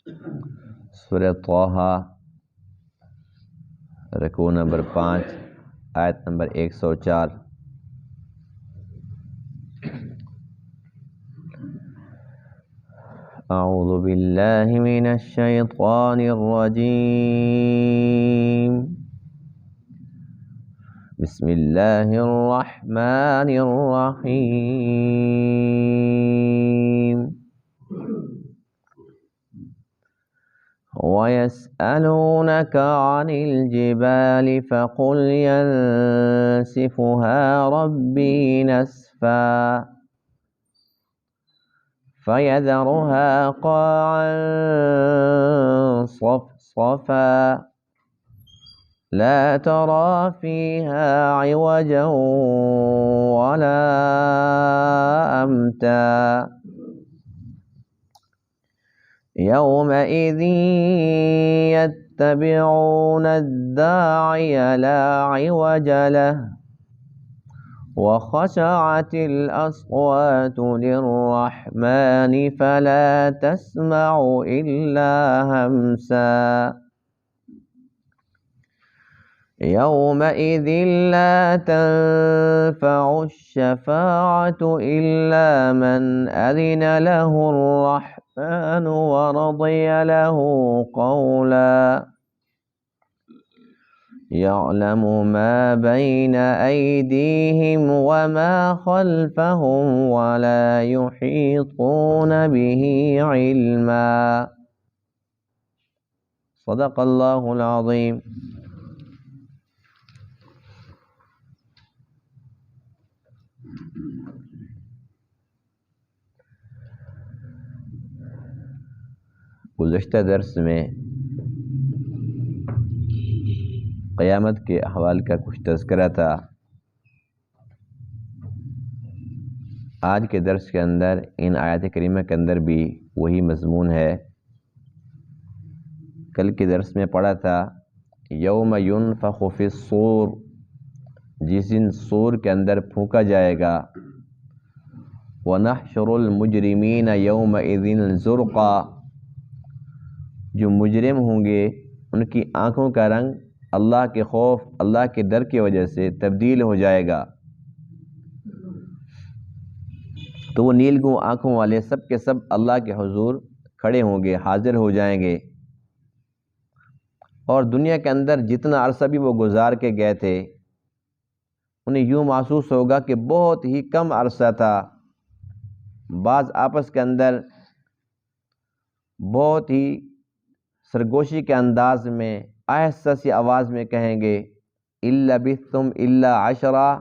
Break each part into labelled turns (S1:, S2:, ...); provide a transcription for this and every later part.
S1: سورہ طٰہٰ رکوع نمبر 5 آیت نمبر 104۔ اعوذ باللہ من الشیطان الرجیم، بسم اللہ الرحمن الرحیم۔ وَيَسْأَلُونَكَ عَنِ الْجِبَالِ فَقُلْ يَنسِفُهَا رَبِّي نَسْفًا فَيَذَرُهَا قَاعًا صَفْصَفًا لَا تَرَىٰ فِيهَا عِوَجًا وَلَا أَمْتًا يَوْمَئِذٍ يَتَّبِعُونَ الدَّاعِيَ لَا عِوَجَ لَهُ وَخَشَعَتِ الْأَصْوَاتُ لِلرَّحْمَنِ فَلَا تَسْمَعُ إِلَّا هَمْسًا يَوْمَئِذٍ لَا تَنفَعُ الشَّفَاعَةُ إِلَّا مَنْ أَذِنَ لَهُ الرَّحْمَنُ وَرَضِيَ لَهُ قَوْلًا يَعْلَمُ مَا بَيْنَ أَيْدِيهِمْ وَمَا خَلْفَهُمْ وَلَا يُحِيطُونَ بِهِ عِلْمًا۔ صدق اللہ العظیم۔ گزشتہ درس میں قیامت کے احوال کا کچھ تذکرہ تھا۔ آج کے درس کے اندر ان آیات کریمہ کے اندر بھی وہی مضمون ہے۔ کل کے درس میں پڑھا تھا یوم ینفخ فی الصور، جس دن صور کے اندر پھونکا جائے گا، ونحشر المجرمین یومئذ زرقا، جو مجرم ہوں گے ان کی آنکھوں کا رنگ اللہ کے خوف، اللہ کے ڈر کی وجہ سے تبدیل ہو جائے گا، تو وہ نیلگوں آنکھوں والے سب کے سب اللہ کے حضور کھڑے ہوں گے، حاضر ہو جائیں گے، اور دنیا کے اندر جتنا عرصہ بھی وہ گزار کے گئے تھے انہیں یوں محسوس ہوگا کہ بہت ہی کم عرصہ تھا۔ بعض آپس کے اندر بہت ہی سرگوشی کے انداز میں آہستہ سی آواز میں کہیں گے اِلَّا بِثْتُمْ إِلَّا عَشْرًا،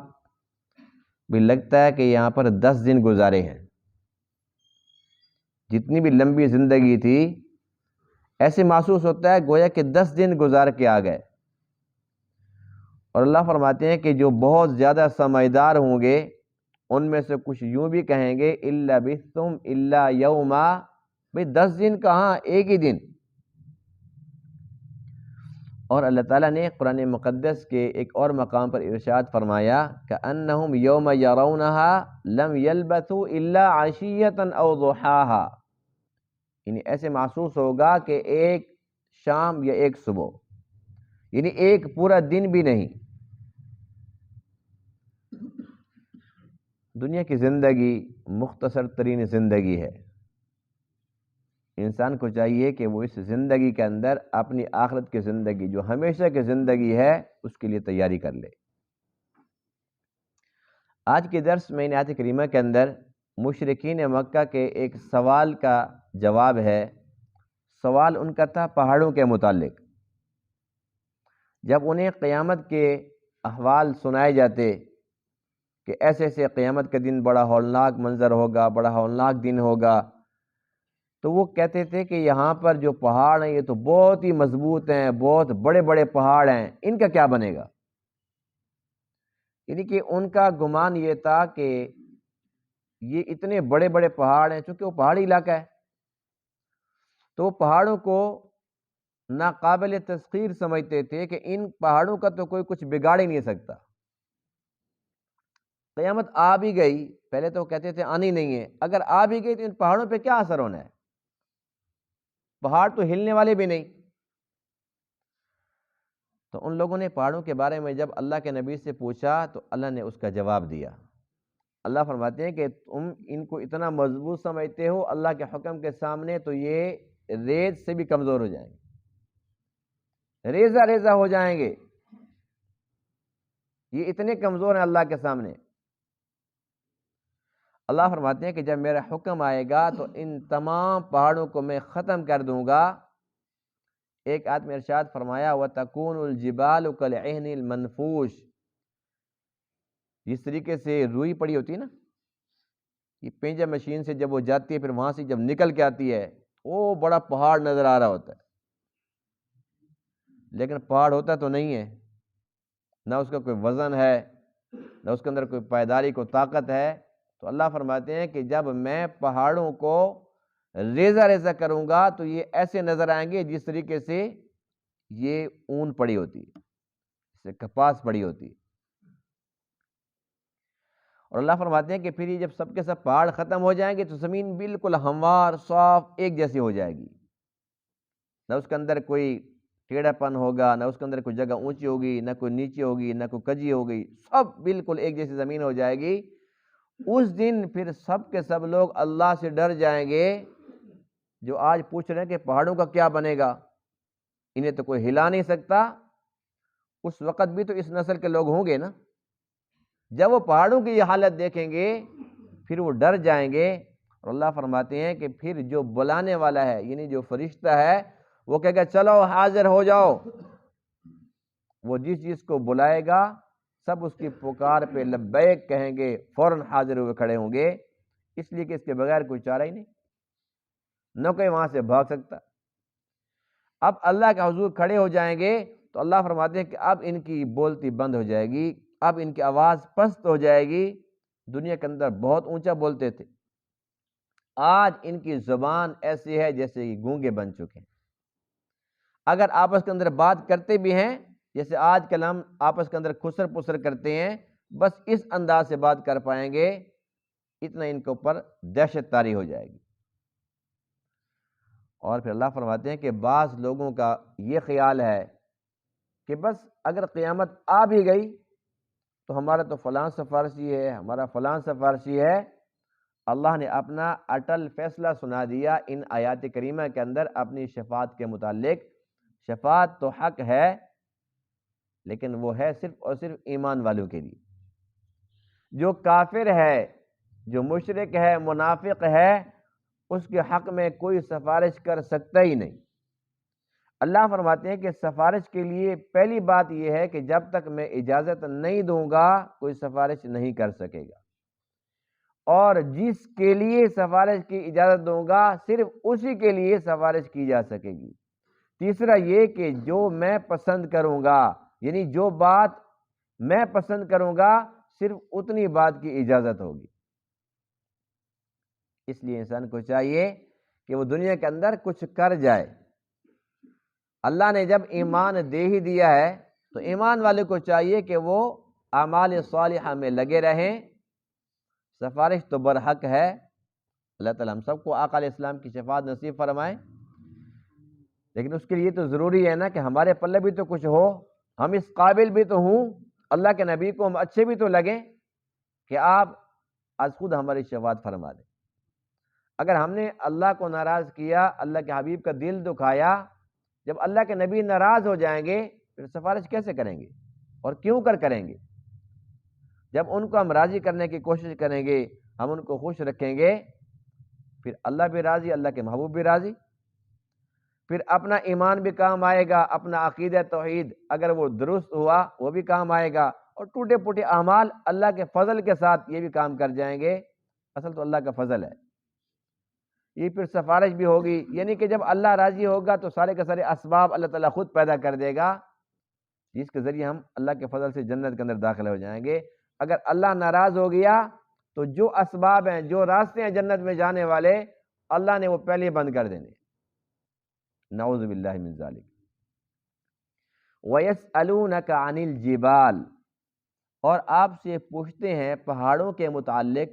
S1: بھی لگتا ہے کہ یہاں پر 10 دن گزارے ہیں۔ جتنی بھی لمبی زندگی تھی ایسے محسوس ہوتا ہے گویا کہ 10 دن گزار کے آ گئے۔ اور اللہ فرماتے ہیں کہ جو بہت زیادہ سمجھدار ہوں گے ان میں سے کچھ یوں بھی کہیں گے اِلَّا بِثْتُمْ إِلَّا يَوْمًا، بھئی 10 دن کہاں، ایک ہی دن۔ اور اللہ تعالیٰ نے قرآن مقدس کے ایک اور مقام پر ارشاد فرمایا كَأَنَّهُمْ يَوْمَ يَرَوْنَهَا لَمْ يَلْبَثُوا إِلَّا عَشِيَّةً أَوْ ضُحَاهَا، یعنی ایسے محسوس ہوگا کہ ایک شام یا ایک صبح، یعنی ایک پورا دن بھی نہیں۔ دنیا کی زندگی مختصر ترین زندگی ہے، انسان کو چاہیے کہ وہ اس زندگی کے اندر اپنی آخرت کی زندگی جو ہمیشہ کی زندگی ہے اس کے لیے تیاری کر لے۔ آج کے درس میں ان آیات کریمہ کے اندر مشرکین مکہ کے ایک سوال کا جواب ہے۔ سوال ان کا تھا پہاڑوں کے متعلق۔ جب انہیں قیامت کے احوال سنائے جاتے کہ ایسے ایسے قیامت کا دن بڑا ہولناک منظر ہوگا، بڑا ہولناک دن ہوگا، تو وہ کہتے تھے کہ یہاں پر جو پہاڑ ہیں یہ تو بہت ہی مضبوط ہیں، بہت بڑے بڑے پہاڑ ہیں، ان کا کیا بنے گا؟ یعنی کہ ان کا گمان یہ تھا کہ یہ اتنے بڑے بڑے پہاڑ ہیں، چونکہ وہ پہاڑی علاقہ ہے تو وہ پہاڑوں کو ناقابل تسخیر سمجھتے تھے کہ ان پہاڑوں کا تو کوئی کچھ بگاڑ ہی نہیں سکتا۔ قیامت آ بھی گئی، پہلے تو کہتے تھے آنی نہیں ہے، اگر آ بھی گئی تو ان پہاڑوں پہ کیا اثر ہونا ہے؟ پہاڑ تو ہلنے والے بھی نہیں۔ تو ان لوگوں نے پہاڑوں کے بارے میں جب اللہ کے نبی سے پوچھا تو اللہ نے اس کا جواب دیا۔ اللہ فرماتے ہیں کہ تم ان کو اتنا مضبوط سمجھتے ہو اللہ کے حکم کے سامنے، تو یہ ریت سے بھی کمزور ہو جائیں گے، ریزہ ریزہ ہو جائیں گے، یہ اتنے کمزور ہیں اللہ کے سامنے۔ اللہ فرماتے ہیں کہ جب میرا حکم آئے گا تو ان تمام پہاڑوں کو میں ختم کر دوں گا۔ ایک آیت میں ارشاد فرمایا وَتَكُونُ الْجِبَالُ كَالْعِهْنِ الْمَنْفُوشِ، جس طریقے سے روئی پڑی ہوتی ہے نا، یہ پینجا مشین سے جب وہ جاتی ہے پھر وہاں سے جب نکل کے آتی ہے وہ بڑا پہاڑ نظر آ رہا ہوتا ہے، لیکن پہاڑ ہوتا تو نہیں ہے، نہ اس کا کوئی وزن ہے، نہ اس کے اندر کوئی پائیداری کو طاقت ہے۔ تو اللہ فرماتے ہیں کہ جب میں پہاڑوں کو ریزہ ریزہ کروں گا تو یہ ایسے نظر آئیں گے جس طریقے سے یہ اون پڑی ہوتی ہے، جیسے کپاس پڑی ہوتی ہے۔ اور اللہ فرماتے ہیں کہ پھر یہ جب سب کے سب پہاڑ ختم ہو جائیں گے تو زمین بالکل ہموار صاف ایک جیسی ہو جائے گی، نہ اس کے اندر کوئی ٹیڑھا پن ہوگا، نہ اس کے اندر کوئی جگہ اونچی ہوگی، نہ کوئی نیچی ہوگی، نہ کوئی کجی ہوگی، سب بالکل ایک جیسی زمین ہو جائے گی۔ اس دن پھر سب کے سب لوگ اللہ سے ڈر جائیں گے، جو آج پوچھ رہے ہیں کہ پہاڑوں کا کیا بنے گا، انہیں تو کوئی ہلا نہیں سکتا، اس وقت بھی تو اس نسل کے لوگ ہوں گے نا۔ جب وہ پہاڑوں کی یہ حالت دیکھیں گے پھر وہ ڈر جائیں گے، اور اللہ فرماتے ہیں کہ پھر جو بلانے والا ہے یعنی جو فرشتہ ہے وہ کہے گا چلو حاضر ہو جاؤ، وہ جس چیز کو بلائے گا سب اس کی پکار پہ لبیک کہیں گے، فوراً حاضر ہوئے کھڑے ہوں گے، اس لیے کہ اس کے بغیر کوئی چارہ ہی نہیں، نہ کوئی وہاں سے بھاگ سکتا۔ اب اللہ کے حضور کھڑے ہو جائیں گے تو اللہ فرماتے ہیں کہ اب ان کی بولتی بند ہو جائے گی، اب ان کی آواز پست ہو جائے گی۔ دنیا کے اندر بہت اونچا بولتے تھے، آج ان کی زبان ایسی ہے جیسے یہ گونگے بن چکے ہیں۔ اگر آپس کے اندر بات کرتے بھی ہیں جیسے آج کل ہم آپس کے اندر خسر پسر کرتے ہیں، بس اس انداز سے بات کر پائیں گے، اتنا ان کے اوپر دہشت طاری ہو جائے گی۔ اور پھر اللہ فرماتے ہیں کہ بعض لوگوں کا یہ خیال ہے کہ بس اگر قیامت آ بھی گئی تو ہمارا تو فلاں سفارشی ہے، ہمارا فلاں سفارشی ہے۔ اللہ نے اپنا اٹل فیصلہ سنا دیا ان آیات کریمہ کے اندر اپنی شفاعت کے متعلق۔ شفاعت تو حق ہے لیکن وہ ہے صرف اور صرف ایمان والوں کے لیے۔ جو کافر ہے، جو مشرک ہے، منافق ہے، اس کے حق میں کوئی سفارش کر سکتا ہی نہیں۔ اللہ فرماتے ہیں کہ سفارش کے لیے پہلی بات یہ ہے کہ جب تک میں اجازت نہیں دوں گا کوئی سفارش نہیں کر سکے گا، اور جس کے لیے سفارش کی اجازت دوں گا صرف اسی کے لیے سفارش کی جا سکے گی۔ تیسرا یہ کہ جو میں پسند کروں گا، یعنی جو بات میں پسند کروں گا صرف اتنی بات کی اجازت ہوگی۔ اس لیے انسان کو چاہیے کہ وہ دنیا کے اندر کچھ کر جائے۔ اللہ نے جب ایمان دے ہی دیا ہے تو ایمان والے کو چاہیے کہ وہ اعمال صالحہ میں لگے رہیں۔ سفارش تو برحق ہے، اللہ تعالیٰ ہم سب کو آقا علیہ السلام کی شفاعت نصیب فرمائے، لیکن اس کے لیے تو ضروری ہے نا کہ ہمارے پلے بھی تو کچھ ہو، ہم اس قابل بھی تو ہوں، اللہ کے نبی کو ہم اچھے بھی تو لگیں کہ آپ آج خود ہماری شفاعت فرما دیں۔ اگر ہم نے اللہ کو ناراض کیا، اللہ کے حبیب کا دل دکھایا، جب اللہ کے نبی ناراض ہو جائیں گے پھر سفارش کیسے کریں گے اور کیوں کریں گے؟ جب ان کو ہم راضی کرنے کی کوشش کریں گے، ہم ان کو خوش رکھیں گے، پھر اللہ بھی راضی، اللہ کے محبوب بھی راضی، پھر اپنا ایمان بھی کام آئے گا، اپنا عقیدہ توحید اگر وہ درست ہوا وہ بھی کام آئے گا، اور ٹوٹے پھوٹے اعمال اللہ کے فضل کے ساتھ یہ بھی کام کر جائیں گے۔ اصل تو اللہ کا فضل ہے، یہ پھر سفارش بھی ہوگی، یعنی کہ جب اللہ راضی ہوگا تو سارے کے سارے اسباب اللہ تعالیٰ خود پیدا کر دے گا جس کے ذریعے ہم اللہ کے فضل سے جنت کے اندر داخل ہو جائیں گے۔ اگر اللہ ناراض ہو گیا تو جو اسباب ہیں، جو راستے ہیں جنت میں جانے والے، اللہ نے وہ پہلے ہی بند کر دینے۔ نعوذ باللہ من ذالک۔ وَيَسْأَلُونَكَ عَنِ الْجِبَالِ، اور آپ سے پوچھتے ہیں پہاڑوں کے متعلق،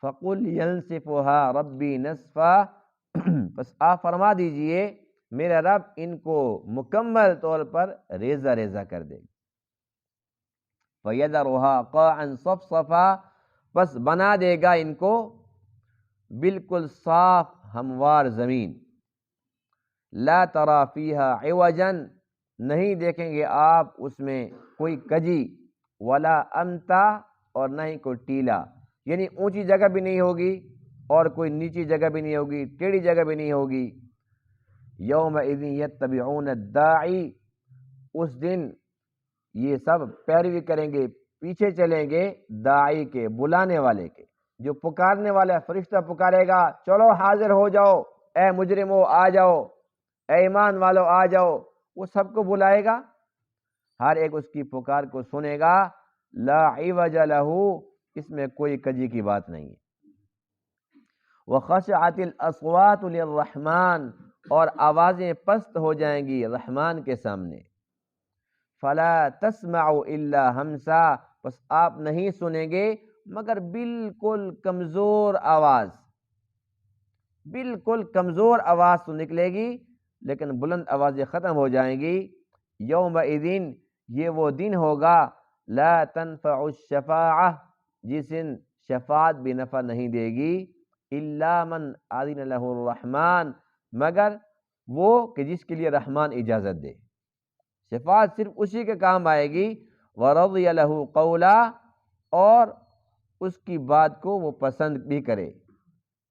S1: فَقُلْ يَنْسِفُهَا رَبِّي نَسْفًا، بس آپ فرما دیجئے میرا رب ان کو مکمل طور پر ریزہ ریزہ کر دے گا۔ فَيَذَرُهَا قَاعًا صَفْصَفًا، بس بنا دے گا ان کو بالکل صاف ہموار زمین۔ لا ترى فيها عوجا، نہیں دیکھیں گے آپ اس میں کوئی کجی، ولا امتا، اور نہ ہی کوئی ٹیلا، یعنی اونچی جگہ بھی نہیں ہوگی اور کوئی نیچی جگہ بھی نہیں ہوگی، ٹیڑھی جگہ بھی نہیں ہوگی۔ یومئذ یتبعون الداعی، اس دن یہ سب پیروی کریں گے، پیچھے چلیں گے داعی کے، بلانے والے کے، جو پکارنے والا فرشتہ پکارے گا چلو حاضر ہو جاؤ، اے مجرمو آ جاؤ، اے ایمان والو آ جاؤ، وہ سب کو بلائے گا، ہر ایک اس کی پکار کو سنے گا۔ لا عوج لہ، اس میں کوئی کجی کی بات نہیں ہے۔ وخشعت الاصوات للرحمن، اور آوازیں پست ہو جائیں گی رحمان کے سامنے۔ فلا تسمع الا ہمسا، بس آپ نہیں سنیں گے مگر بالکل کمزور آواز، بالکل کمزور آواز تو نکلے گی لیکن بلند آوازیں ختم ہو جائیں گی۔ یومئذ، یہ وہ دن ہوگا، لا تنفع الشفاعہ، جس دن شفاعت بھی نفع نہیں دے گی، الا من اذن لہ الرحمن، مگر وہ کہ جس کے لیے رحمان اجازت دے۔ شفاعت صرف اسی کے کام آئے گی، ورضی لہ قولا، اور اس کی بات کو وہ پسند بھی کرے،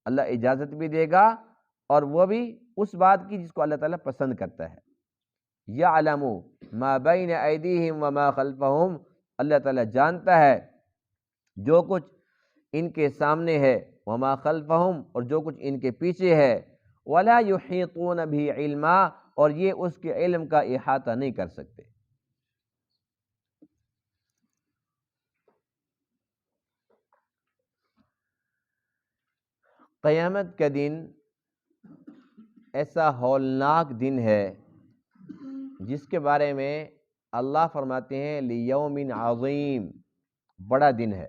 S1: اللہ اجازت بھی دے گا اور وہ بھی اس بات کی جس کو اللہ تعالیٰ پسند کرتا ہے۔ یعلم ما بین ایدیہم وما خلفہم، اللہ تعالیٰ جانتا ہے جو کچھ ان کے سامنے ہے، وما خلفہم، اور جو کچھ ان کے پیچھے ہے، ولا یحیطون بھی علما، اور یہ اس کے علم کا احاطہ نہیں کر سکتے۔ قیامت کا دن ایسا ہولناک دن ہے جس کے بارے میں اللہ فرماتے ہیں لیوم عظیم، بڑا دن ہے،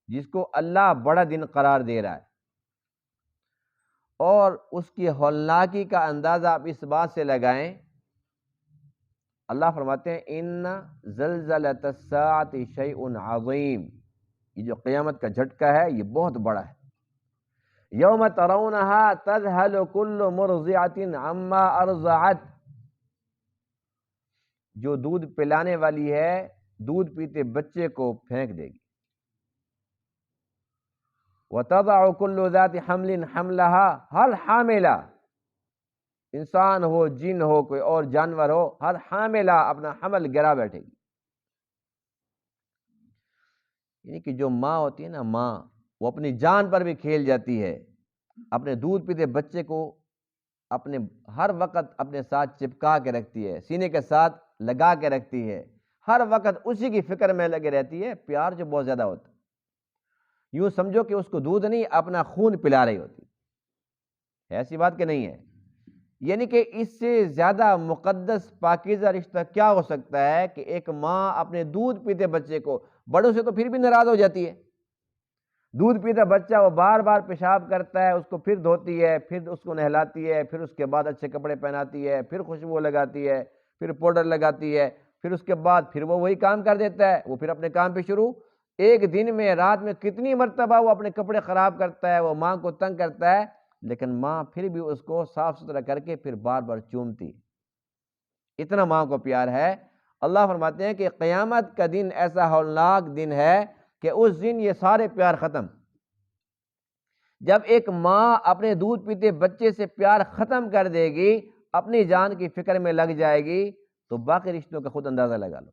S1: جس کو اللہ بڑا دن قرار دے رہا ہے، اور اس کی ہولناکی کا اندازہ آپ اس بات سے لگائیں، اللہ فرماتے ہیں ان زلزلۃ الساعۃ شیء عظیم، یہ جو قیامت کا جھٹکا ہے یہ بہت بڑا ہے۔ یوم ترونہا تذہل کل مرضعۃ عما ارضعت، جو دودھ پلانے والی ہے دودھ پیتے بچے کو پھینک دے گی۔ وَتَضَعُ كُلُّ ذَاتِ حَمْلٍ حَمْلَهَا، ہر حاملہ، انسان ہو، جن ہو، کوئی اور جانور ہو، ہر حاملہ اپنا حمل گرا بیٹھے گی۔ یعنی کہ جو ماں ہوتی ہے نا، ماں، وہ اپنی جان پر بھی کھیل جاتی ہے، اپنے دودھ پیتے بچے کو اپنے ہر وقت اپنے ساتھ چپکا کے رکھتی ہے، سینے کے ساتھ لگا کے رکھتی ہے، ہر وقت اسی کی فکر میں لگے رہتی ہے، پیار جو بہت زیادہ ہوتا ہے، یوں سمجھو کہ اس کو دودھ نہیں اپنا خون پلا رہی ہوتی ہے، ایسی بات کہ نہیں ہے۔ یعنی کہ اس سے زیادہ مقدس پاکیزہ رشتہ کیا ہو سکتا ہے کہ ایک ماں اپنے دودھ پیتے بچے کو، بڑوں سے تو پھر بھی ناراض ہو جاتی ہے، دودھ پیتا بچہ وہ بار بار پیشاب کرتا ہے، اس کو پھر دھوتی ہے، پھر اس کو نہلاتی ہے، پھر اس کے بعد اچھے کپڑے پہناتی ہے، پھر خوشبو لگاتی ہے، پھر پاؤڈر لگاتی ہے، پھر اس کے بعد پھر وہ وہی کام کر دیتا ہے، وہ پھر اپنے کام پہ شروع۔ ایک دن میں، رات میں کتنی مرتبہ وہ اپنے کپڑے خراب کرتا ہے، وہ ماں کو تنگ کرتا ہے، لیکن ماں پھر بھی اس کو صاف ستھرا کر کے پھر بار بار چومتی، اتنا ماں کو پیار ہے۔ اللہ فرماتے ہیں کہ قیامت کا دن ایسا ہولناک دن ہے کہ اس دن یہ سارے پیار ختم۔ جب ایک ماں اپنے دودھ پیتے بچے سے پیار ختم کر دے گی، اپنی جان کی فکر میں لگ جائے گی، تو باقی رشتوں کا خود اندازہ لگا لو۔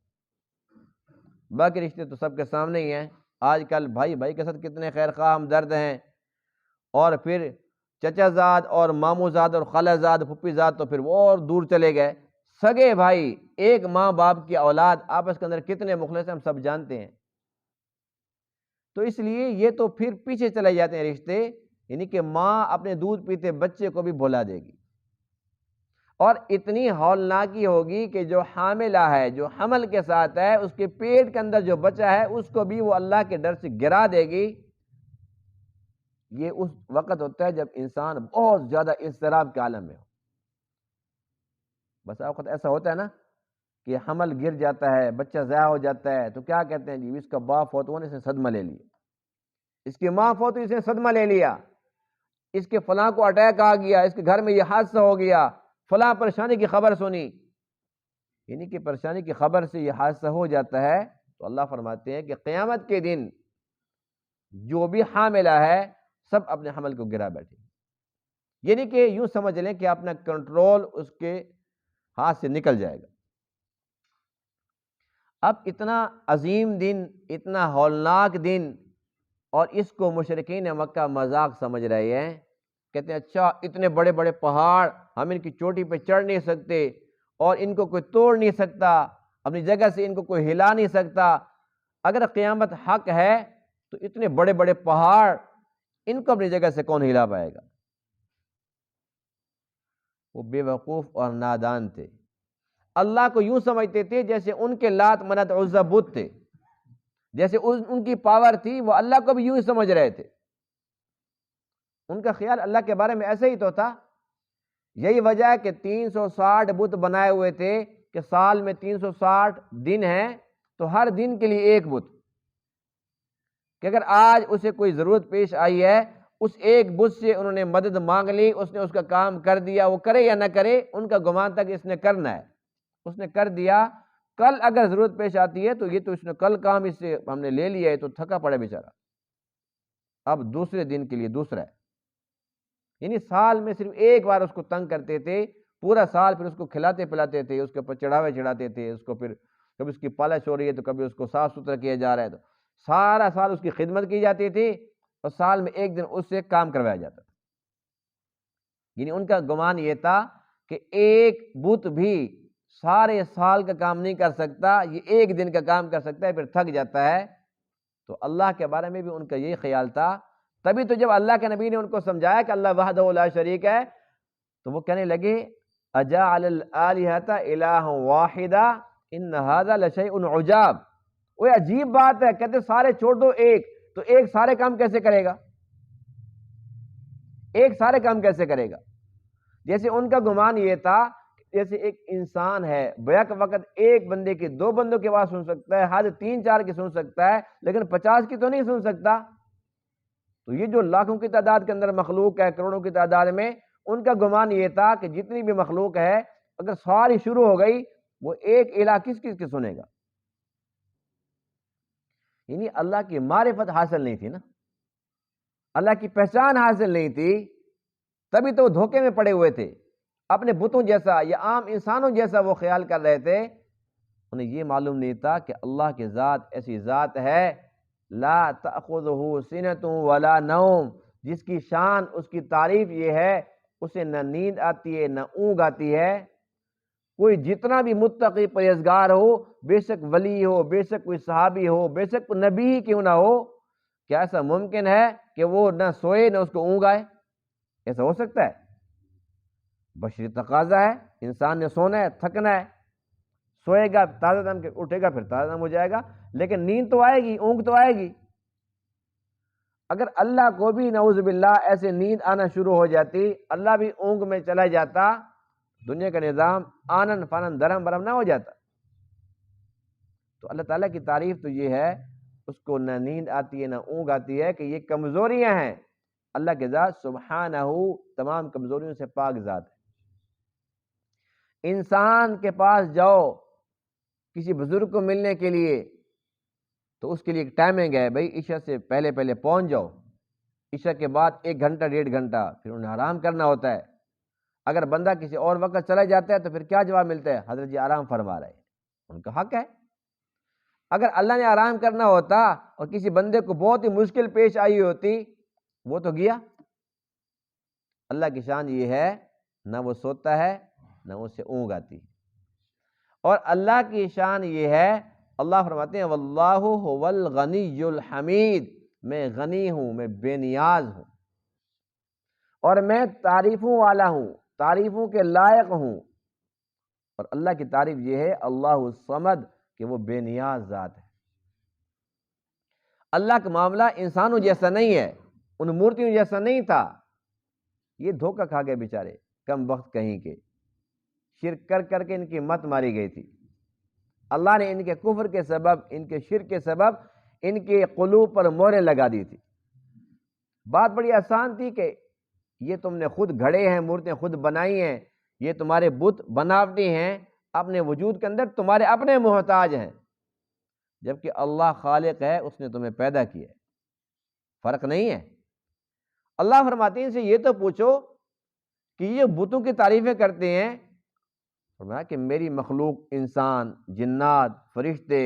S1: باقی رشتے تو سب کے سامنے ہی ہیں، آج کل بھائی بھائی کے ساتھ کتنے خیر خواہ ہمدرد ہیں، اور پھر چچا زاد اور ماموں زاد اور خالہ زاد پھپھی زاد تو پھر وہ اور دور چلے گئے، سگے بھائی، ایک ماں باپ کی اولاد، آپس کے اندر کتنے مخلص ہیں ہم سب جانتے ہیں۔ تو اس لیے یہ تو پھر پیچھے چلے جاتے ہیں رشتے، یعنی کہ ماں اپنے دودھ پیتے بچے کو بھی بھلا دے گی، اور اتنی ہولناکی ہوگی کہ جو حاملہ ہے، جو حمل کے ساتھ ہے، اس کے پیٹ کے اندر جو بچہ ہے اس کو بھی وہ اللہ کے ڈر سے گرا دے گی۔ یہ اس وقت ہوتا ہے جب انسان بہت زیادہ اضطراب کے عالم میں ہو. بس وقت ایسا ہوتا ہے نا کہ حمل گر جاتا ہے، بچہ ضائع ہو جاتا ہے، تو کیا کہتے ہیں جی اس کا باپ فوت ہوا نے اس نے صدمہ لے لیا، اس کی ماں فوت ہوئی اس نے صدمہ لے لیا، اس کے فلاں کو اٹیک آ گیا، اس کے گھر میں یہ حادثہ ہو گیا، فلاں پریشانی کی خبر سنی. یعنی کہ پریشانی کی خبر سے یہ حادثہ ہو جاتا ہے تو اللہ فرماتے ہیں کہ قیامت کے دن جو بھی حاملہ ہے سب اپنے حمل کو گرا بیٹھے. یعنی کہ یوں سمجھ لیں کہ اپنا کنٹرول اس کے ہاتھ سے نکل جائے گا. اب اتنا عظیم دن، اتنا ہولناک دن، اور اس کو مشرکین مکہ مذاق سمجھ رہے ہیں. کہتے ہیں اچھا اتنے بڑے بڑے پہاڑ، ہم ان کی چوٹی پہ چڑھ نہیں سکتے اور ان کو کوئی توڑ نہیں سکتا، اپنی جگہ سے ان کو کوئی ہلا نہیں سکتا. اگر قیامت حق ہے تو اتنے بڑے بڑے پہاڑ ان کو اپنی جگہ سے کون ہلا پائے گا؟ وہ بے وقوف اور نادان تھے. اللہ کو یوں سمجھتے تھے جیسے ان کے لات منت عزا بت تھے، جیسے ان کی پاور تھی، وہ اللہ کو بھی یوں ہی سمجھ رہے تھے. ان کا خیال اللہ کے بارے میں ایسے ہی تو تھا. یہی وجہ ہے کہ 360 بت بنائے ہوئے تھے کہ سال میں 360 دن ہیں تو ہر دن کے لیے ایک بت، کہ اگر آج اسے کوئی ضرورت پیش آئی ہے اس ایک بت سے انہوں نے مدد مانگ لی، اس نے اس کا کام کر دیا. وہ کرے یا نہ کرے ان کا گمان تھا کہ اس نے کرنا ہے، اس نے کر دیا. کل اگر ضرورت پیش آتی ہے تو یہ تو اس نے کل کام اس سے ہم نے لے لیا ہے تو تھکا پڑے بیچارہ، اب دوسرے دن کے لیے دوسرا ہے. یعنی سال میں صرف ایک بار اس کو تنگ کرتے تھے، پورا سال پھر اس کو کھلاتے پلاتے تھے، اس کے اوپر چڑھاوے چڑھاتے تھے، اس کو پھر کبھی اس کی پالش ہو رہی ہے تو کبھی اس کو صاف ستھرا کیا جا رہا ہے، تو سارا سال اس کی خدمت کی جاتی تھی اور سال میں ایک دن اس سے کام کروایا جاتا تھا. یعنی ان کا گمان یہ تھا کہ ایک بت بھی سارے سال کا کام نہیں کر سکتا، یہ ایک دن کا کام کر سکتا ہے پھر تھک جاتا ہے. تو اللہ کے بارے میں بھی ان کا یہی خیال تھا. تبھی تو جب اللہ کے نبی نے ان کو سمجھایا کہ اللہ وحدہ لا شریک ہے تو وہ کہنے لگے اجعل الآلہۃ الہا واحدا ان ھذا لشیء عجاب. وہ عجیب بات ہے، کہتے سارے چھوڑ دو ایک، تو ایک سارے کام کیسے کرے گا؟ ایک سارے کام کیسے کرے گا؟ جیسے ان کا گمان یہ تھا جیسے ایک انسان ہے بیک وقت ایک بندے کی 2 بندوں کی آواز سن سکتا ہے، حد 3-4 کی سن سکتا ہے، لیکن 50 کی تو نہیں سن سکتا. تو یہ جو لاکھوں کی تعداد کے اندر مخلوق ہے، کروڑوں کی تعداد میں، ان کا گمان یہ تھا کہ جتنی بھی مخلوق ہے اگر ساری شروع ہو گئی وہ ایک الہ کس کی سنے گا؟ یعنی اللہ کی معرفت حاصل نہیں تھی نا، اللہ کی پہچان حاصل نہیں تھی، تبھی تو وہ دھوکے میں پڑے ہوئے تھے. اپنے بتوں جیسا یا عام انسانوں جیسا وہ خیال کر رہے تھے. انہیں یہ معلوم نہیں تھا کہ اللہ کی ذات ایسی ذات ہے لا تأخذہ سنۃ ولا نوم، جس کی شان، اس کی تعریف یہ ہے اسے نہ نیند آتی ہے نہ اونگ آتی ہے. کوئی جتنا بھی متقی پرہیزگار ہو، بے شک ولی ہو، بے شک کوئی صحابی ہو، بے شک کوئی نبی ہی کیوں نہ ہو، کیا ایسا ممکن ہے کہ وہ نہ سوئے نہ اس کو اونگ آئے؟ ایسا ہو سکتا ہے؟ بشری تقاضا ہے، انسان نے سونا ہے، تھکنا ہے، سوئے گا تازہ دم کے اٹھے گا پھر تازہ دم ہو جائے گا، لیکن نیند تو آئے گی، اونگ تو آئے گی. اگر اللہ کو بھی نعوذ باللہ ایسے نیند آنا شروع ہو جاتی، اللہ بھی اونگ میں چلا جاتا، دنیا کا نظام آنن فانن درم برم نہ ہو جاتا. تو اللہ تعالیٰ کی تعریف تو یہ ہے اس کو نہ نیند آتی ہے نہ اونگ آتی ہے کہ یہ کمزوریاں ہیں. اللہ کے ذات سبحانہ تمام کمزوریوں سے پاک ذات ہے. انسان کے پاس جاؤ کسی بزرگ کو ملنے کے لیے تو اس کے لیے ایک ٹائمنگ ہے، بھائی عشاء سے پہلے پہلے پہنچ جاؤ، عشاء کے بعد 1 گھنٹہ 1.5 گھنٹہ پھر انہیں آرام کرنا ہوتا ہے. اگر بندہ کسی اور وقت چلا جاتا ہے تو پھر کیا جواب ملتا ہے؟ حضرت جی آرام فرما رہے ہیں، ان کا حق ہے. اگر اللہ نے آرام کرنا ہوتا اور کسی بندے کو بہت ہی مشکل پیش آئی ہوتی، وہ تو گیا. اللہ کی شان یہ ہے نہ وہ سوتا ہے نہ اسے اونگ آتی. اور اللہ کی شان یہ ہے، اللہ فرماتے ہیں واللہ هو الغنی الحمید، میں غنی ہوں، میں بے نیاز ہوں، اور میں تعریفوں والا ہوں، تعریفوں کے لائق ہوں. اور اللہ کی تعریف یہ ہے اللہ الصمد، کہ وہ بے نیاز ذات ہے. اللہ کا معاملہ انسانوں جیسا نہیں ہے. ان مورتیوں جیسا نہیں تھا۔ یہ دھوکہ کھا گئے بیچارے کم وقت کہیں کے، شرک کر کر کے ان کی مت ماری گئی تھی۔ اللہ نے ان کے کفر کے سبب، ان کے شرک کے سبب ان کے قلوب پر مہریں لگا دی تھی۔ بات بڑی آسان تھی کہ یہ تم نے خود گھڑے ہیں، مورتیں خود بنائی ہیں، یہ تمہارے بت بناوٹی ہیں، اپنے وجود کے اندر تمہارے اپنے محتاج ہیں، جبکہ اللہ خالق ہے، اس نے تمہیں پیدا کیا ہے، فرق نہیں ہے۔ اللہ فرماتے ہیں ان سے یہ تو پوچھو کہ یہ بتوں کی تعریفیں کرتے ہیں، فرمایا کہ میری مخلوق انسان، جنات، فرشتے،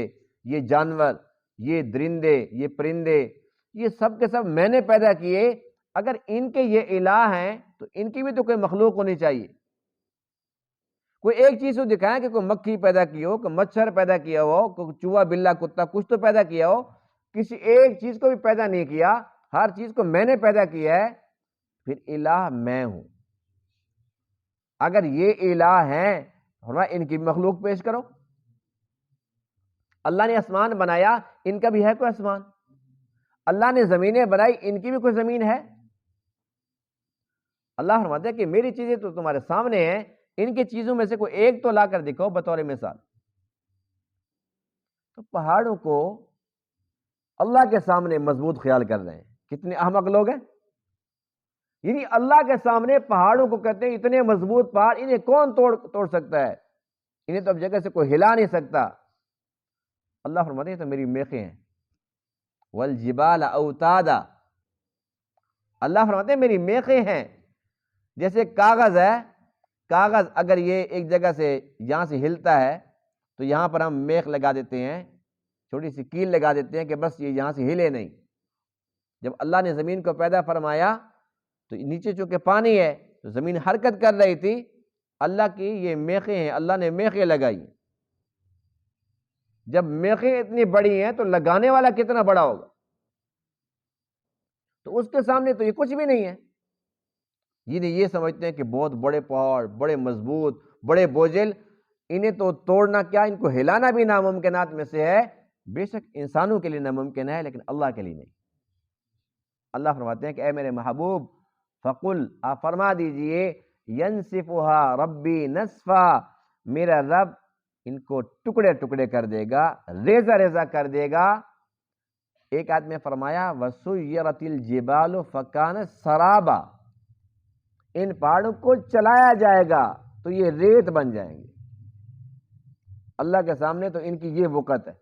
S1: یہ جانور، یہ درندے، یہ پرندے، یہ سب کے سب میں نے پیدا کیے، اگر ان کے یہ الہ ہیں تو ان کی بھی تو کوئی مخلوق ہونی چاہیے۔ کوئی ایک چیز کو دکھائیں کہ کوئی مکھی پیدا کی ہو، کوئی مچھر پیدا کیا ہو، کوئی چوہا بلا کتا کچھ تو پیدا کیا ہو، کسی ایک چیز کو بھی پیدا نہیں کیا، ہر چیز کو میں نے پیدا کیا ہے، پھر الہ میں ہوں۔ اگر یہ الہ ہیں، فرمایا ان کی مخلوق پیش کرو۔ اللہ نے آسمان بنایا، ان کا بھی ہے کوئی آسمان؟ اللہ نے زمینیں بنائی، ان کی بھی کوئی زمین ہے؟ اللہ فرماتے ہیں کہ میری چیزیں تو تمہارے سامنے ہیں، ان کی چیزوں میں سے کوئی ایک تو لا کر دکھاؤ بطور مثال۔ تو پہاڑوں کو اللہ کے سامنے مضبوط خیال کر رہے ہیں، کتنے احمق لوگ ہیں۔ یعنی اللہ کے سامنے پہاڑوں کو کہتے ہیں اتنے مضبوط پہاڑ، انہیں کون توڑ سکتا ہے، انہیں تو اب جگہ سے کوئی ہلا نہیں سکتا۔ اللہ فرماتے ہیں تو میری میخیں ہیں، والجبال اوتادا، اللہ فرماتے ہیں میری میخیں ہیں۔ جیسے کاغذ ہے، کاغذ اگر یہ ایک جگہ سے یہاں سے ہلتا ہے تو یہاں پر ہم میخ لگا دیتے ہیں، چھوٹی سی کیل لگا دیتے ہیں کہ بس یہ یہاں سے ہلے نہیں۔ جب اللہ نے زمین کو پیدا فرمایا تو نیچے چونکہ پانی ہے تو زمین حرکت کر رہی تھی، اللہ کی یہ میخیں ہیں، اللہ نے میخیں لگائی۔ جب میخیں اتنی بڑی ہیں تو لگانے والا کتنا بڑا ہوگا، تو اس کے سامنے تو یہ کچھ بھی نہیں ہے۔ یہ سمجھتے ہیں کہ بہت بڑے پہاڑ، بڑے مضبوط، بڑے بوجھل، انہیں تو توڑنا کیا، ان کو ہلانا بھی ناممکنات میں سے ہے۔ بے شک انسانوں کے لیے ناممکن ہے لیکن اللہ کے لیے نہیں۔ اللہ فرماتے ہیں کہ اے میرے محبوب فقل، آپ فرما دیجئے، ینسفھا ربی نسفا، میرا رب ان کو ٹکڑے ٹکڑے کر دے گا، ریزہ ریزہ کر دے گا۔ ایک آدمی نے فرمایا وَسُيِّرَتِ الْجِبَالُ فَكَانَتْ سَرَابًا، ان پہاڑوں کو چلایا جائے گا تو یہ ریت بن جائیں گے۔ اللہ کے سامنے تو ان کی یہ وقت ہے،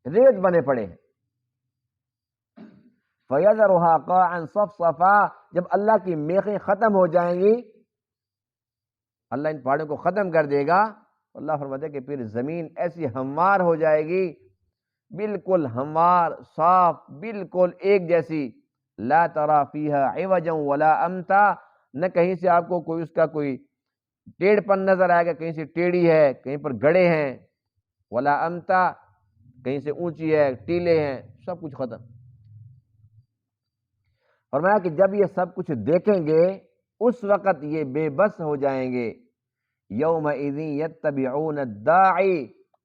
S1: ریت بنے پڑے ہیں۔ فَيَذَرُهَا قَاعًا صَفْصَفًا، جب اللہ کی میخیں ختم ہو جائیں گی، اللہ ان پہاڑوں کو ختم کر دے گا، اللہ فرماتے ہیں کہ پھر زمین ایسی ہموار ہو جائے گی، بالکل ہموار، صاف، بالکل ایک جیسی، لا ترى فيها عوجا ولا امتا، نہ کہیں سے آپ کو کوئی اس کا کوئی ٹیڑھ پن نظر آئے گا، کہیں سے ٹیڑھی ہے، کہیں پر گڑے ہیں، ولا امتا، کہیں سے اونچی ہے، ٹیلے ہیں، سب کچھ ختم۔ فرمایا کہ جب یہ سب کچھ دیکھیں گے اس وقت یہ بے بس ہو جائیں گے۔ یومئذ یتبعون الداعی،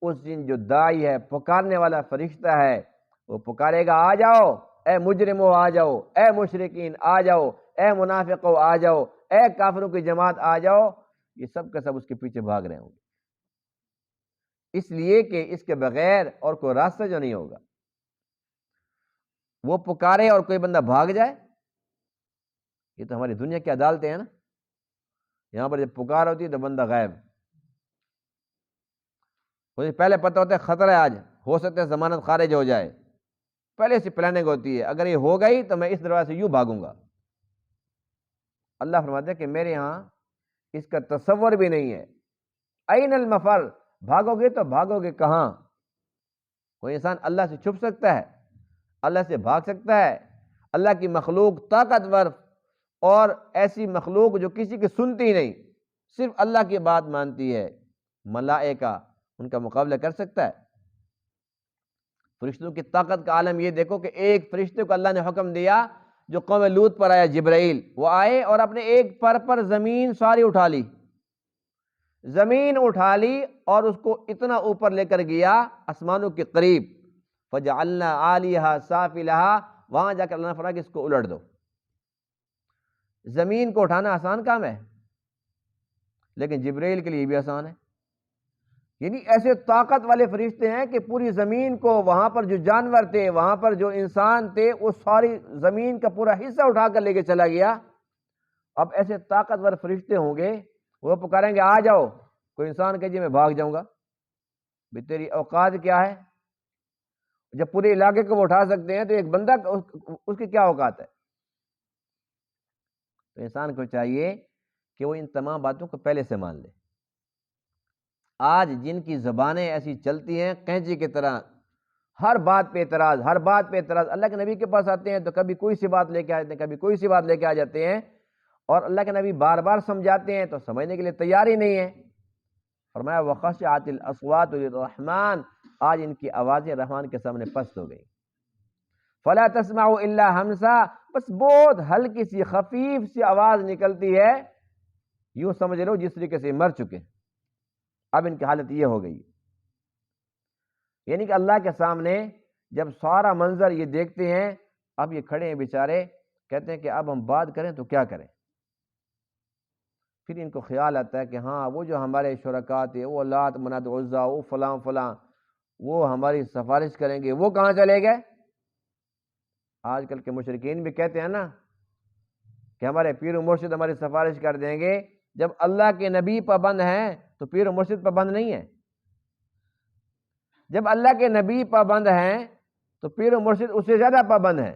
S1: اس دن جو داعی ہے، پکارنے والا فرشتہ ہے، وہ پکارے گا آ جاؤ اے مجرمو، آ جاؤ اے مشرکین، آ جاؤ اے منافقو، آ جاؤ اے کافروں کی جماعت، آ جاؤ۔ یہ سب کا سب اس کے پیچھے بھاگ رہے ہوں گے، اس لیے کہ اس کے بغیر اور کوئی راستہ جو نہیں ہوگا۔ وہ پکارے اور کوئی بندہ بھاگ جائے، یہ تو ہماری دنیا کی عدالتیں ہیں نا، یہاں پر جب پکار ہوتی ہے تو بندہ غائب، مجھے پہلے پتہ ہوتا ہے خطرہ ہے، آج ہو سکتا ہے ضمانت خارج ہو جائے، پہلے سے پلاننگ ہوتی ہے، اگر یہ ہو گئی تو میں اس دروازے سے یوں بھاگوں گا۔ اللہ فرماتے ہیں کہ میرے ہاں اس کا تصور بھی نہیں ہے۔ این المفر، بھاگو گے تو بھاگو گے کہاں؟ کوئی انسان اللہ سے چھپ سکتا ہے؟ اللہ سے بھاگ سکتا ہے؟ اللہ کی مخلوق طاقتور اور ایسی مخلوق جو کسی کی سنتی نہیں، صرف اللہ کی بات مانتی ہے، ملائکہ، ان کا مقابلہ کر سکتا ہے؟ فرشتوں کی طاقت کا عالم یہ دیکھو کہ ایک فرشتے کو اللہ نے حکم دیا جو قوم لوط پر آیا، جبرائیل، وہ آئے اور اپنے ایک پر زمین ساری اٹھا لی، زمین اٹھا لی اور اس کو اتنا اوپر لے کر گیا آسمانوں کے قریب، فجعلنا عالیہا سافلہا وہاں جا کر اللہ نے فرمایا کہ اس کو الٹ دو۔ زمین کو اٹھانا آسان کام ہے، لیکن جبرائیل کے لیے یہ بھی آسان ہے۔ یعنی ایسے طاقت والے فرشتے ہیں کہ پوری زمین کو، وہاں پر جو جانور تھے، وہاں پر جو انسان تھے، وہ ساری زمین کا پورا حصہ اٹھا کر لے کے چلا گیا۔ اب ایسے طاقتور فرشتے ہوں گے، وہ پکاریں گے آ جاؤ، کوئی انسان کہے جی میں بھاگ جاؤں گا، بھی تیری اوقات کیا ہے؟ جب پورے علاقے کو وہ اٹھا سکتے ہیں تو ایک بندہ اس کی کیا اوقات ہے؟ تو انسان کو چاہیے کہ وہ ان تمام باتوں کو پہلے سے مان لے۔ آج جن کی زبانیں ایسی چلتی ہیں قینچی کی طرح، ہر بات پہ اعتراض، ہر بات پہ اعتراض، اللہ کے نبی کے پاس آتے ہیں تو کبھی کوئی سی بات لے کے آ جاتے ہیں، کبھی کوئی سی بات لے کے آ جاتے ہیں، اور اللہ کے نبی بار بار سمجھاتے ہیں تو سمجھنے کے لیے تیار ہی نہیں ہے۔ فرمایا وَخَشَعَتِ الْأَصْوَاتُ لِلرَّحْمَٰنِ، آج ان کی آوازیں رحمان کے سامنے پست ہو گئی۔ فَلَا تَسْمَعُ إِلَّا ہَمْسًا، بس بہت ہلکی سی خفیف سی آواز نکلتی ہے، یوں سمجھ لو جس طریقے سے مر چکے۔ اب ان کی حالت یہ ہو گئی، یعنی کہ اللہ کے سامنے جب سارا منظر یہ دیکھتے ہیں، اب یہ کھڑے ہیں بیچارے، کہتے ہیں کہ اب ہم بات کریں تو کیا کریں؟ پھر ان کو خیال آتا ہے کہ ہاں وہ جو ہمارے شرکاء تھے، وہ لات منات عزا، وہ فلاں فلاں، وہ ہماری سفارش کریں گے، وہ کہاں چلے گئے؟ آج کل کے مشرکین بھی کہتے ہیں نا کہ ہمارے پیر و مرشد ہماری سفارش کر دیں گے۔ جب اللہ کے نبی پابند ہیں تو پیر و مرشد پابند نہیں ہے۔ جب اللہ کے نبی پابند ہیں تو پیر و مرشد اس سے زیادہ پابند ہیں۔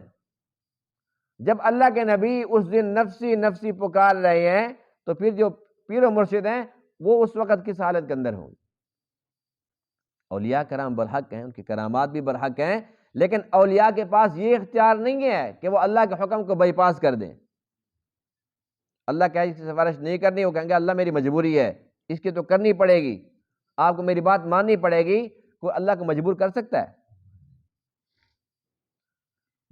S1: جب اللہ کے نبی اس دن نفسی نفسی پکار رہے ہیں تو پھر جو پیر و مرشد ہیں وہ اس وقت کس حالت کے اندر ہوں گے؟ اولیاء کرام برحق ہیں، ان کی کرامات بھی برحق ہیں، لیکن اولیاء کے پاس یہ اختیار نہیں ہے کہ وہ اللہ کے حکم کو بائی پاس کر دیں۔ اللہ کہے اس کی سفارش نہیں کرنی، وہ کہیں گے اللہ میری مجبوری ہے، اس کی تو کرنی پڑے گی، آپ کو میری بات ماننی پڑے گی۔ کوئی اللہ کو مجبور کر سکتا ہے؟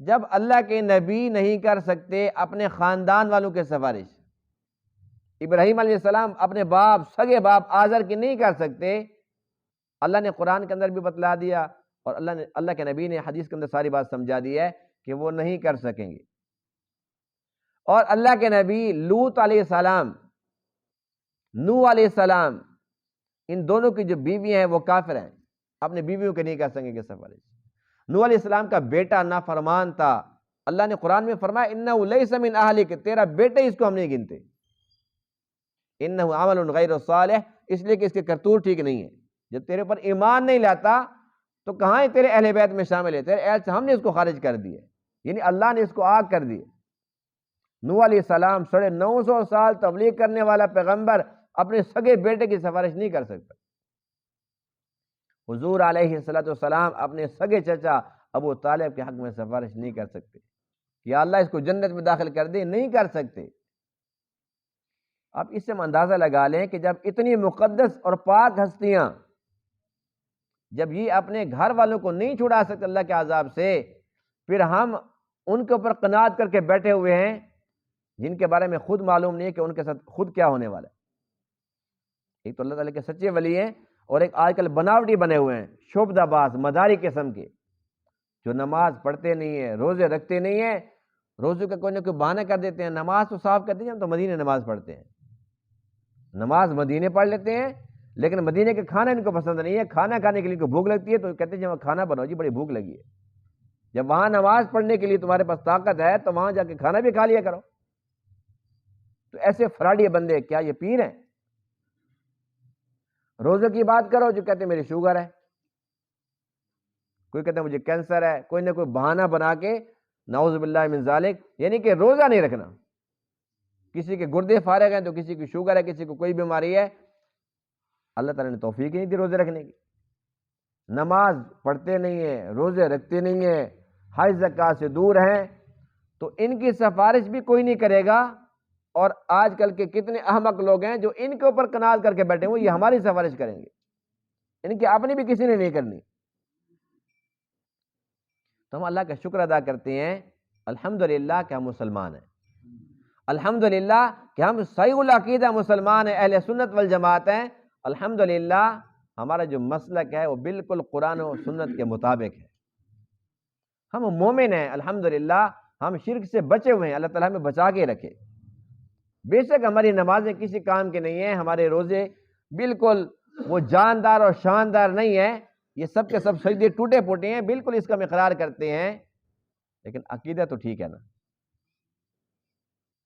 S1: جب اللہ کے نبی نہیں کر سکتے اپنے خاندان والوں کے سفارش، ابراہیم علیہ السلام اپنے باپ، سگے باپ آزر کی نہیں کر سکتے، اللہ نے قرآن کے اندر بھی بتلا دیا اور اللہ کے نبی نے حدیث کے اندر ساری بات سمجھا دی ہے کہ وہ نہیں کر سکیں گے۔ اور اللہ کے نبی لوط علیہ السلام، نوح علیہ السلام، ان دونوں کی جو بیویاں ہیں وہ کافر ہیں، اپنے بیویوں کے نہیں کر سکیں گے سفارش۔ نوح علیہ السلام کا بیٹا نافرمان تھا، اللہ نے قرآن میں فرمایا اِنَّهُ لَيْسَ مِنْ أَهْلِكَ، تیرا بیٹا اس کو ہم نہیں گنتے، اِنَّهُ عَمَلٌ غَيْرُ صَالِحٌ، اس لیے کہ اس کے کرتوت ٹھیک نہیں ہے۔ جب تیرے پر ایمان نہیں لاتا تو کہاں ہے تیرے اہل بیت میں شامل ہے؟ تیرے اہل سے ہم نے اس کو خارج کر دیا، یعنی اللہ نے اس کو آگ کر دی۔ نوح علیہ السلام 950 سال تبلیغ کرنے والا پیغمبر اپنے سگے بیٹے کی سفارش نہیں کر سکتا۔ حضور علیہ السلام اپنے سگے چچا ابو طالب کے حق میں سفارش نہیں کر سکتے، یا اللہ اس کو جنت میں داخل کر دے، نہیں کر سکتے۔ اب اس سے ہم اندازہ لگا لیں کہ جب اتنی مقدس اور پاک ہستیاں، جب یہ اپنے گھر والوں کو نہیں چھڑا سکتے اللہ کے عذاب سے، پھر ہم ان کے اوپر قناعت کر کے بیٹھے ہوئے ہیں جن کے بارے میں خود معلوم نہیں ہے کہ ان کے ساتھ خود کیا ہونے والا ہے۔ ایک تو اللہ تعالیٰ کے سچے ولی ہیں، اور ایک آج کل بناوٹی بنے ہوئے ہیں، شعبدہ باز مداری قسم کے، جو نماز پڑھتے نہیں ہیں، روزے رکھتے نہیں ہیں، روزے کا کوئی نہ کوئی بہانہ کر دیتے ہیں، نماز تو صاف کرتے ہیں ہم تو مدینے نماز پڑھتے ہیں، نماز مدینے پڑھ لیتے ہیں، لیکن مدینے کے کھانا ان کو پسند نہیں ہے، کھانا کھانے کے لیے کو بھوک لگتی ہے تو کہتے ہیں جب کھانا بناؤ جی بڑی بھوک لگی ہے۔ جب وہاں نماز پڑھنے کے لیے تمہارے پاس طاقت ہے تو وہاں جا کے کھانا بھی کھا لیا کرو۔ تو ایسے فراڈی بندے کیا یہ پیر ہیں؟ روزے کی بات کرو جو کہتے ہیں میری شوگر ہے، کوئی کہتے ہیں مجھے کینسر ہے، کوئی نہ کوئی بہانہ بنا کے نعوذ باللہ من ذالک، یعنی کہ روزہ نہیں رکھنا۔ کسی کے گردے فارغ ہیں تو کسی کی شوگر ہے، کسی کو کوئی بیماری ہے، اللہ تعالیٰ نے توفیق ہی نہیں دی روزے رکھنے کی۔ نماز پڑھتے نہیں ہیں، روزے رکھتے نہیں ہیں، حج زکوٰۃ سے دور ہیں، تو ان کی سفارش بھی کوئی نہیں کرے گا۔ اور آج کل کے کتنے احمق لوگ ہیں جو ان کے اوپر قناعت کر کے بیٹھے ہوئے یہ ہماری سفارش کریں گے، ان کی اپنی بھی کسی نے نہیں کرنی۔ تو ہم اللہ کا شکر ادا کرتے ہیں الحمدللہ کہ ہم مسلمان ہیں، الحمدللہ کہ ہم صحیح العقیدہ مسلمان ہیں، اہل سنت والجماعت ہیں، الحمدللہ ہمارا جو مسلک ہے وہ بالکل قرآن و سنت کے مطابق ہے۔ ہم مومن ہیں الحمدللہ، ہم شرک سے بچے ہوئے ہیں، اللہ تعالیٰ ہمیں بچا کے رکھے۔ بے شک ہماری نمازیں کسی کام کے نہیں ہیں، ہمارے روزے بالکل وہ جاندار اور شاندار نہیں ہیں، یہ سب کے سب سجدے ٹوٹے پھوٹے ہیں، بالکل اس کا ہم اقرار کرتے ہیں، لیکن عقیدہ تو ٹھیک ہے نا،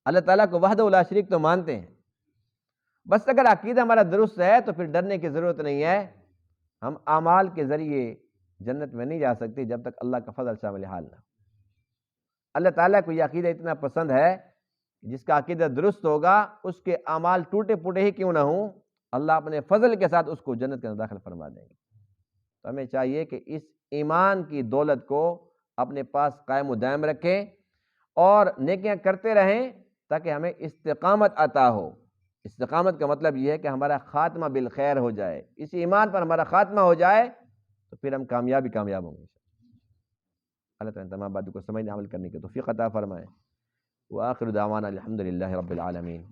S1: اللہ تعالیٰ کو وحدہ لا شریک تو مانتے ہیں۔ بس اگر عقیدہ ہمارا درست ہے تو پھر ڈرنے کی ضرورت نہیں ہے۔ ہم اعمال کے ذریعے جنت میں نہیں جا سکتے جب تک اللہ کا فضل شامل حال نہ ہو۔ اللہ تعالیٰ کو یہ عقیدہ اتنا پسند ہے، جس کا عقیدہ درست ہوگا اس کے اعمال ٹوٹے پھوٹے ہی کیوں نہ ہوں، اللہ اپنے فضل کے ساتھ اس کو جنت کے اندر داخل فرما دیں گے۔ تو ہمیں چاہیے کہ اس ایمان کی دولت کو اپنے پاس قائم و دائم رکھیں اور نیکیاں کرتے رہیں تاکہ ہمیں استقامت عطا ہو۔ استقامت کا مطلب یہ ہے کہ ہمارا خاتمہ بالخیر ہو جائے، اس ایمان پر ہمارا خاتمہ ہو جائے تو پھر ہم کامیاب ہوں گے۔ اللہ تعالیٰ تمام باتوں کو سمجھنے عمل کرنے کی توفیق عطا فرمائے۔ وآخر دعوانا الحمدللہ رب العالمین۔